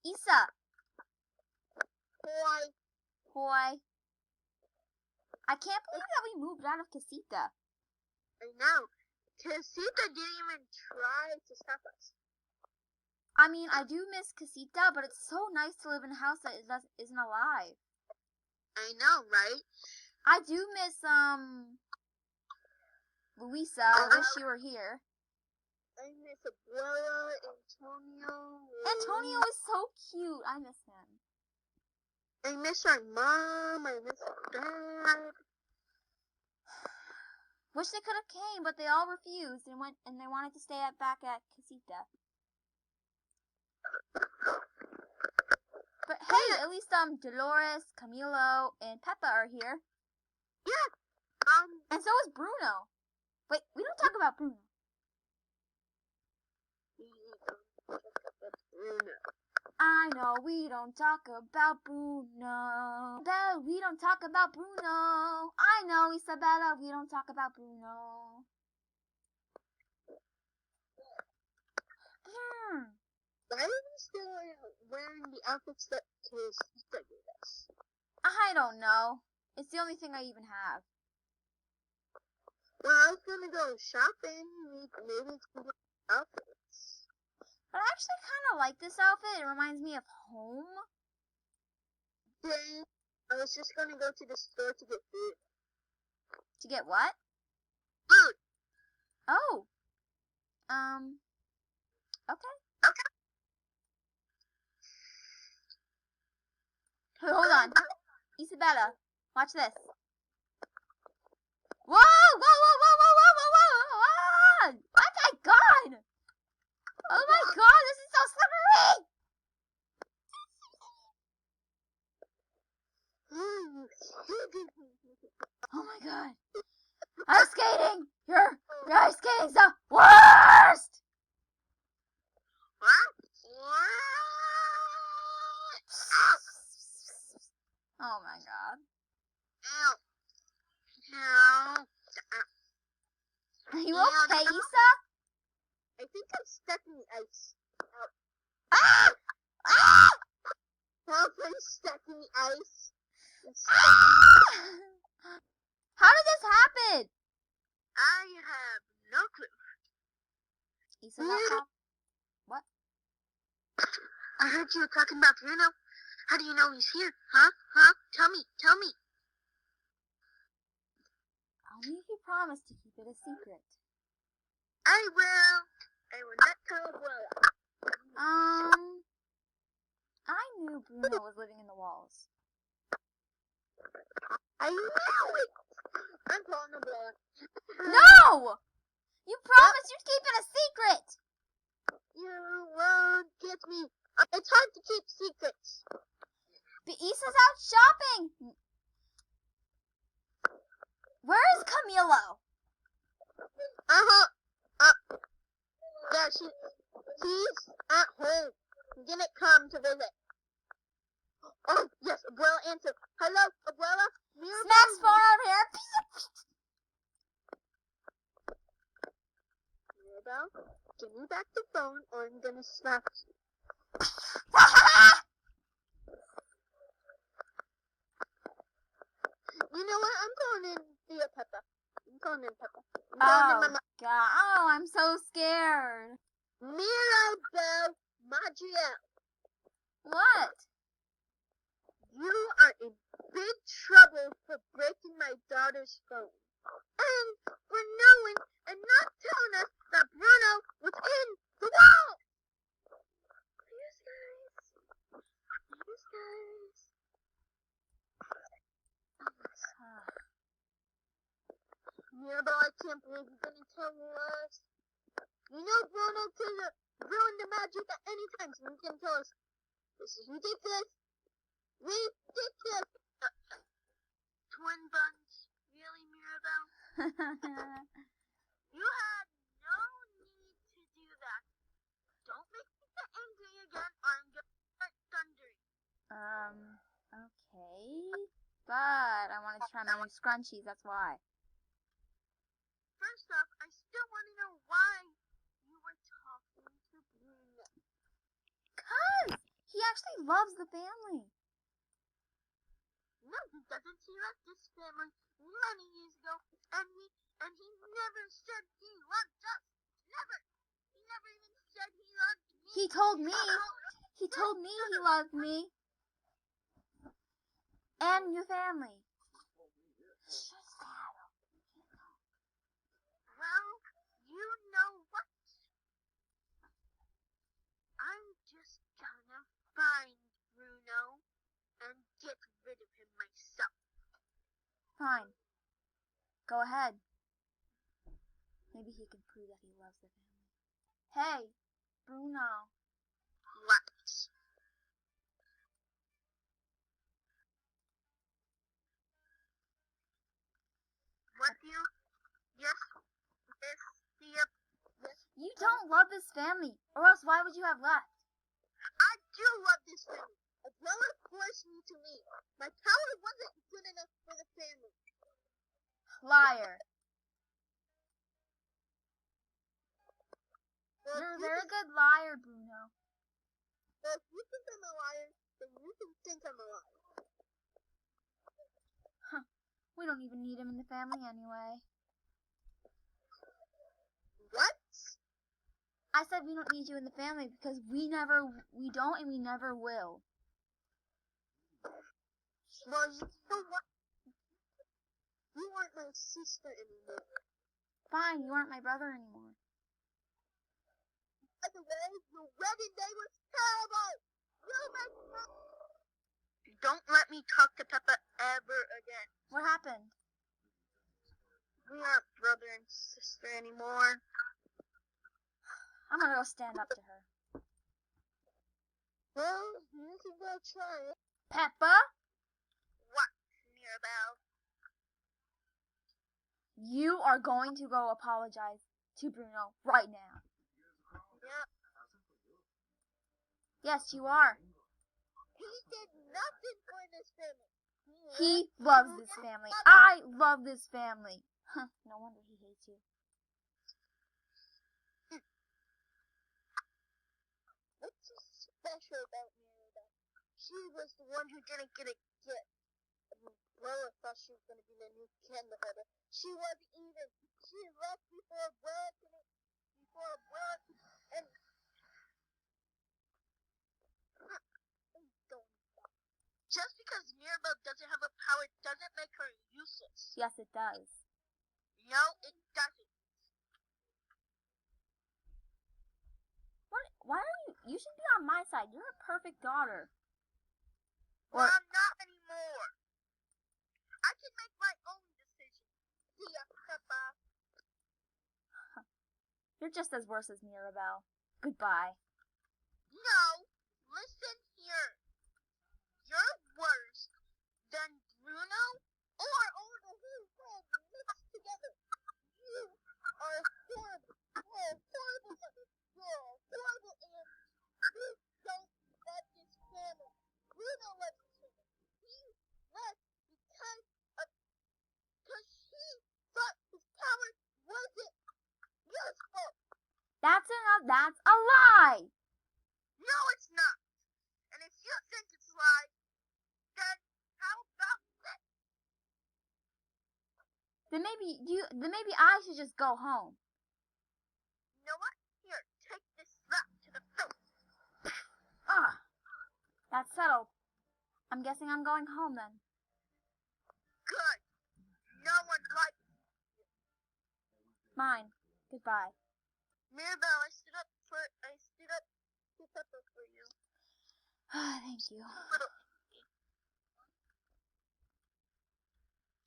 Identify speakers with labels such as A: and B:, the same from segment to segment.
A: Isa.
B: Boy.
A: Boy. I can't believe that we moved out of Casita.
B: I know. Casita didn't even try to stop us.
A: I mean, I do miss Casita, but it's so nice to live in a house that isn't alive.
B: I know, right?
A: I do miss, Luisa. I wish you were here.
B: I miss Abuela, Antonio.
A: Antonio is so cute. I miss him.
B: I miss our mom. I miss our dad.
A: Wish they could have came, but they all refused and they wanted to stay back at Casita. But hey, at least Dolores, Camilo, and Pepa are here.
B: Yeah.
A: And so is Bruno. Wait, we don't talk about Bruno. I know we don't talk about Bruno. We don't talk about Bruno. I know, Isabella, we don't talk about Bruno.
B: Why are we still wearing the outfits that Casita gave us?
A: I don't know. It's the only thing I even have.
B: Well, I was gonna go shopping. Maybe it's good outfits.
A: But I actually kind of like this outfit. It reminds me of home.
B: Then I was just gonna go to the store to get food.
A: To get what?
B: Food.
A: Oh. Okay. Hold on. Isabella, watch this. Whoa! Whoa, whoa, whoa, whoa, whoa, whoa, whoa, whoa! Oh my god! Oh my god, this is so slippery! Oh my god. Ice skating! Your ice skating's the worst! Oh my god.
B: Ow. Ow.
A: Are you okay, Isa?
B: I think I'm stuck in the ice.
A: Ah! Ah!
B: Help, I'm stuck in the ice.
A: Ah! How did this happen?
B: I have no clue.
A: Isa, laptop? What?
B: I heard you were talking about Bruno. How do you know he's here? Huh? Tell me.
A: Only if you promise to keep it a secret.
B: I will not tell Abuela.
A: I knew Bruno was living in the walls.
B: I knew it! I'm calling Abuela.
A: No! You promised you'd keep it a secret!
B: You won't get me. It's hard to keep secrets.
A: But Isa's out shopping! Where is Camilo?
B: Yeah, he's at home. He didn't come to visit. Oh, yes, Abuela answered. Hello, Abuela?
A: Smack's phone out here.
B: Mirabel, give me back the phone or I'm gonna slap you. You know what? I'm calling in via Pepa. I'm calling in Pepa.
A: Oh, God. Oh, I'm so scared.
B: Mirabel Madriel.
A: What?
B: You are in big trouble for breaking my daughter's phone. And for knowing and not telling us that Bruno was in the wall. Please, guys. Mirabel, I can't believe you're going to tell us. You know Bruno can ruin the magic at any time, so you can tell us. This is ridiculous. Twin buns. Really, Mirabel? You had no need to do that. Don't make me get angry again or I'm going to start thundering.
A: Okay. But I wanted to try my new scrunchies, that's why.
B: First off, I still want to know why you were talking to Bruno.
A: Cause he loves the family.
B: No, he doesn't. He left this family many years ago, and he never said he loved us. Never. He never even said he loved me.
A: He told me. He told me he loved me. And your family.
B: Well, you know what? I'm just gonna find Bruno and get rid of him myself.
A: Fine. Go ahead. Maybe he can prove that he loves the family. Hey, Bruno.
B: What? What do you? Yes, yes.
A: You don't love this family, or else why would you have left?
B: I do love this family. As well as forced me to leave. My power wasn't good enough for the family.
A: Liar.
B: Well,
A: You're a very good liar, Bruno.
B: Well, if you think I'm a liar, then you can think I'm a liar.
A: We don't even need him in the family anyway.
B: What?
A: I said we don't need you in the family because we don't and we never will.
B: Well, you know what? You aren't my sister anymore.
A: Fine, you aren't my brother anymore.
B: By the way, your wedding day was terrible. Don't let me talk to Pepa ever again.
A: What happened?
B: We aren't brother and sister anymore.
A: I'm gonna go stand up to her.
B: Well, you can go try it.
A: Pepa?
B: What, Mirabelle?
A: You are going to go apologize to Bruno right now.
B: Yeah.
A: Yes, you are.
B: He did nothing for this family.
A: He loves this family. I love this family. Huh, no wonder he hates you.
B: What's so special about Mirabelle? She was the one who didn't get a gift. Lola thought she was going to be the new candle holder. She wasn't even. She left before Abuela and just because Mirabelle doesn't have a power doesn't make her useless.
A: Yes, it does.
B: No, it doesn't.
A: What? Why are you? You should be on my side. You're a perfect daughter.
B: Well, I'm not anymore. I can make my own decision. See ya, Pepa.
A: You're just as worse as Mirabelle. Goodbye.
B: No, listen here. You're worse than Bruno or all the whole world mixed together. You are horrible. You're a horrible mother. You're a horrible aunt. You don't love this family. Bruno loves this family. He left because he thought his power wasn't useful.
A: That's a lie.
B: No, it's not. And if you think it's a lie, then how about this?
A: Then maybe I should just go home.
B: You know what? Here, take this slap to the face.
A: Ah, that's settled. I'm guessing I'm going home then.
B: Good. No one likes you.
A: Mine. Goodbye.
B: Mirabelle, I stood up to Pepa for you.
A: Thank you.
B: Little.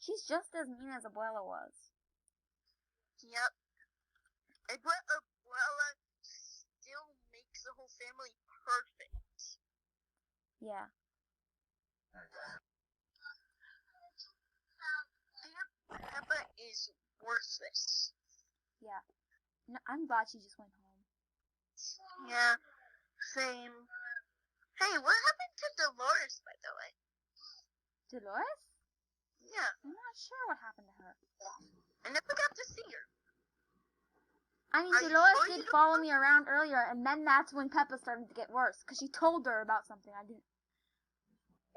A: She's just as mean as Abuela was.
B: Yep. Abuela still makes the whole family perfect.
A: Yeah.
B: Pepa is worthless.
A: Yeah. No, I'm glad she just went home.
B: Yeah, same. Hey, what happened to Dolores, by the way?
A: Dolores?
B: Yeah,
A: I'm not sure what happened to her.
B: I never got to see her.
A: I mean,
B: Are you
A: Dolores
B: sure
A: did
B: you don't
A: follow
B: know?
A: me around earlier, and then that's when Peppa started to get worse, because she told her about something I didn't.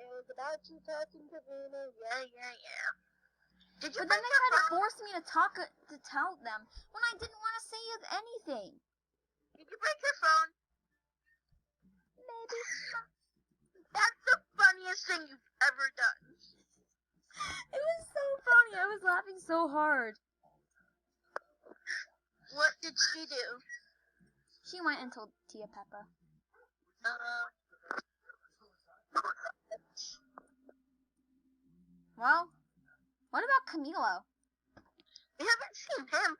B: It was about you talking to Bruno. Yeah. Did you
A: But then
B: bring
A: they
B: your
A: tried to
B: phone?
A: force me to tell them, when I didn't want to say anything.
B: Did you break your phone?
A: Maybe.
B: That's the funniest thing you've ever done.
A: It was so funny. I was laughing so hard.
B: What did she do?
A: She went and told Tia Peppa. Well, what about Camilo?
B: We haven't seen him.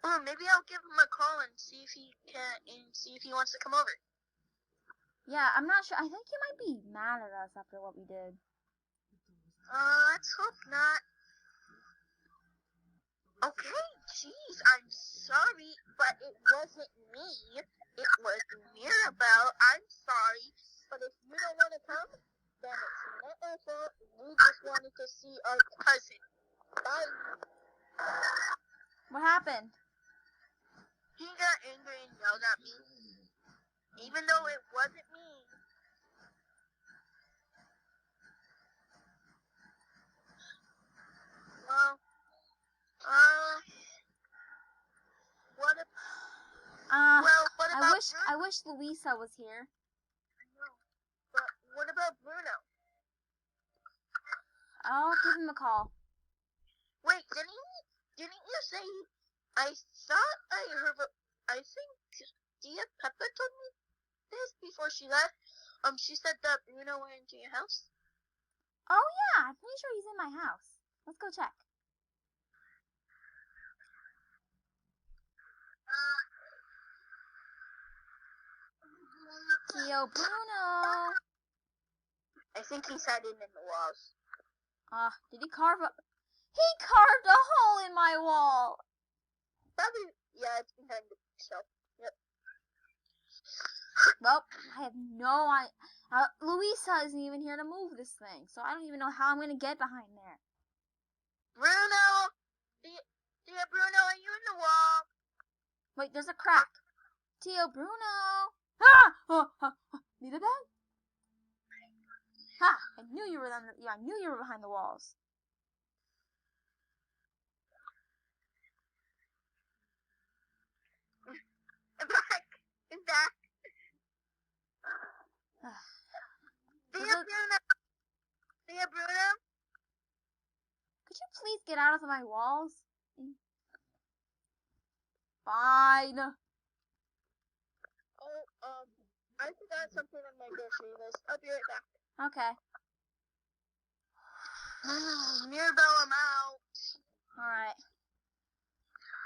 B: Oh, maybe I'll give him a call and see if he wants to come over.
A: Yeah, I'm not sure. I think he might be mad at us after what we did.
B: Let's hope not. Okay, jeez, I'm sorry, but it wasn't me. It was Mirabelle. I'm sorry, but if you don't want to come, then it's not our fault. We just wanted to see our cousin. Bye.
A: What happened?
B: He got angry and yelled at me, even though it wasn't me. Well, what about Bruno?
A: I wish Luisa was here.
B: I know, but what about Bruno?
A: I'll give him a call.
B: Wait, didn't you say? I thought I heard. I think Tia Peppa told me this before she left. She said that Bruno went into your house.
A: Oh yeah, I'm pretty sure he's in my house. Let's go check. Tio Bruno.
B: I think he's hiding in the walls.
A: Did he carve a... He carved a hole in my wall.
B: Probably, yeah, it's behind the shelf. Yep.
A: Well, I have no idea. Luisa isn't even here to move this thing, so I don't even know how I'm going to get behind there.
B: Bruno! Tia Bruno, are you in the wall?
A: Wait, there's a crack. Tio Bruno. Need a bed? Ha! I knew you were behind the walls.
B: I'm back. Tia Bruno?
A: Could you please get out of my walls? Fine.
B: Oh, I forgot something on my grocery list. I'll be right back.
A: Okay.
B: Mirabelle, I'm out.
A: Alright.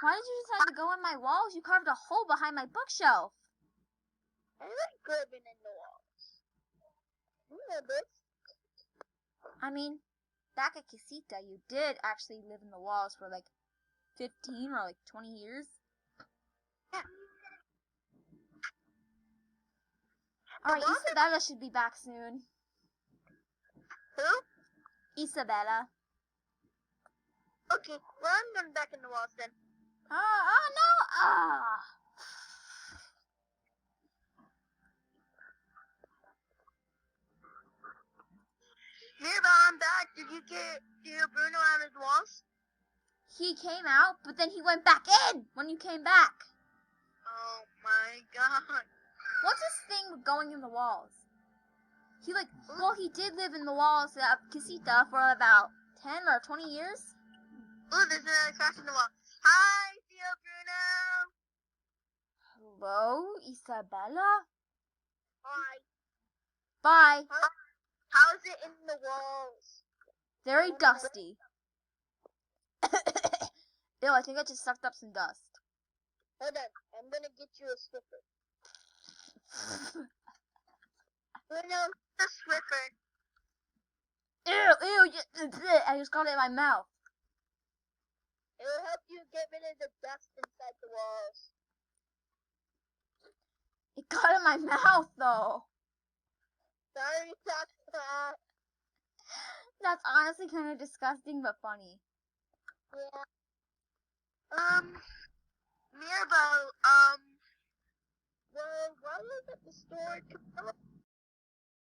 A: Why did you decide to go in my walls? You carved a hole behind my bookshelf.
B: I like living in the walls. You know this.
A: I mean, back at Casita, you did actually live in the walls for like 15 or like 20 years.
B: Yeah.
A: Alright, Isabella should be back soon.
B: Who?
A: Isabella.
B: Okay, well, I'm going back in the walls then.
A: Oh no!
B: Mirabelle, I'm back. Did you get Bruno out of the walls?
A: He came out, but then he went back in when you came back.
B: Oh my god.
A: What's this thing with going in the walls? He did live in the walls of Casita for about 10 or 20 years.
B: Ooh, there's another crack in the wall. Hi, Tio Bruno.
A: Hello, Isabella?
B: Hi.
A: Bye.
B: How's it in the walls?
A: Very dusty. Ew, I think I just sucked up some dust.
B: Hold on, I'm gonna get you a Swiffer. Bruno, the Swiffer.
A: Ew, I just got it in my mouth.
B: It will help you get rid of the dust inside the walls.
A: It got in my mouth, though.
B: Sorry, Papa.
A: That's honestly kind of disgusting, but funny.
B: Yeah. Mirabelle, well, while I was at the store, Camilla